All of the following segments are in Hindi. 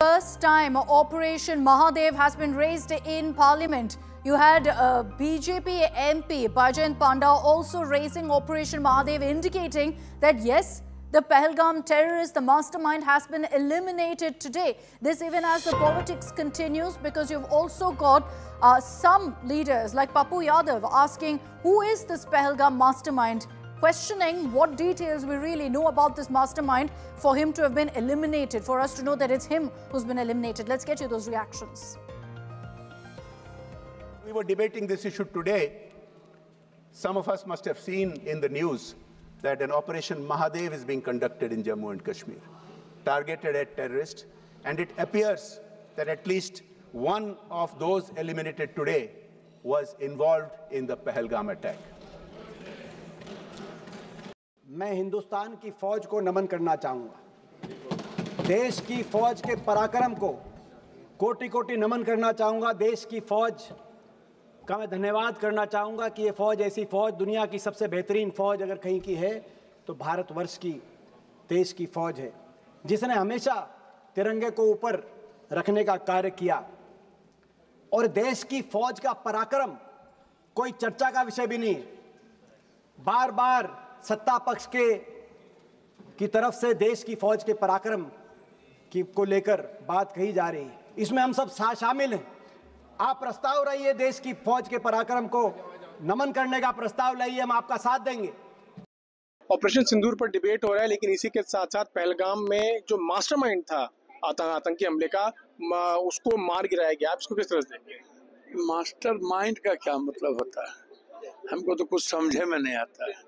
First time Operation Mahadev has been raised in Parliament. You had BJP MP Baijan Panda also raising Operation Mahadev, indicating that yes, the Pahalgam terrorist, the mastermind, has been eliminated today. This even as the politics continues, because you've also got some leaders like Pappu Yadav asking who is this Pahalgam mastermind, questioning what details we really know about this mastermind for him to have been eliminated, for us to know that it's him who's been eliminated. Let's get you those reactions. We were debating this issue today. Some of us must have seen in the news that an Operation Mahadev is being conducted in Jammu and Kashmir, targeted at terrorists, and it appears that at least one of those eliminated today was involved in the Pahalgam attack. मैं हिंदुस्तान की फौज को नमन करना चाहूँगा। देश की फौज के पराक्रम को कोटि कोटि नमन करना चाहूँगा। देश की फौज का मैं धन्यवाद करना चाहूँगा कि ये फौज, ऐसी फौज, दुनिया की सबसे बेहतरीन फौज अगर कहीं की है तो भारतवर्ष की, देश की फौज है, जिसने हमेशा तिरंगे को ऊपर रखने का कार्य किया। और देश की फौज का पराक्रम कोई चर्चा का विषय भी नहीं है। बार बार सत्ता पक्ष की तरफ से देश की फौज के पराक्रम को लेकर बात कही जा रही है। इसमें हम सब शामिल हैं। आप प्रस्ताव लाइए, देश की फौज के पराक्रम को नमन करने का प्रस्ताव लाइए, हम आपका साथ देंगे। ऑपरेशन सिंदूर पर डिबेट हो रहा है, लेकिन इसी के साथ साथ पहलगाम में जो मास्टरमाइंड था आतंकी हमले का, उसको मार गिराया गया। आप इसको किस तरह से देखेंगे? मास्टरमाइंड का क्या मतलब होता है? हमको तो कुछ समझे में नहीं आता है।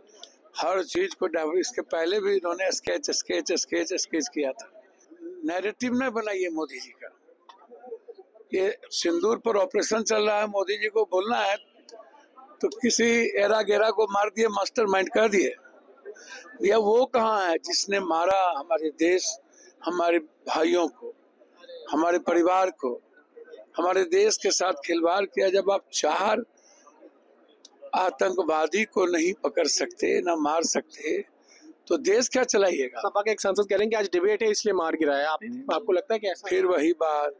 हर चीज को इसके पहले भी इन्होंने स्केच किया था। नैरेटिव नहीं बनाइए मोदी जी का। ये सिंदूर पर ऑपरेशन चल रहा है, मोदी जी को बोलना है तो किसी एरा गेरा को मार दिए, मास्टरमाइंड कर दिए। या वो कहाँ है जिसने मारा हमारे देश, हमारे भाइयों को, हमारे परिवार को, हमारे देश के साथ खिलवाड़ किया? जब आप 4 आतंकवादी को नहीं पकड़ सकते, ना मार सकते, तो देश क्या चलाइएगा? सपा के एक सांसद कह रहे हैं कि आज डिबेट है इसलिए मार गिराया। आपको लगता है कि ऐसा? फिर वही बात,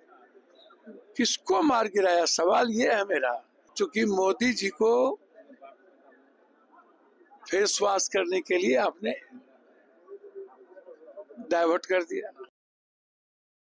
किसको मार गिराया? सवाल ये है मेरा, क्योंकि मोदी जी को फेस वॉश करने के लिए आपने डाइवर्ट कर दिया।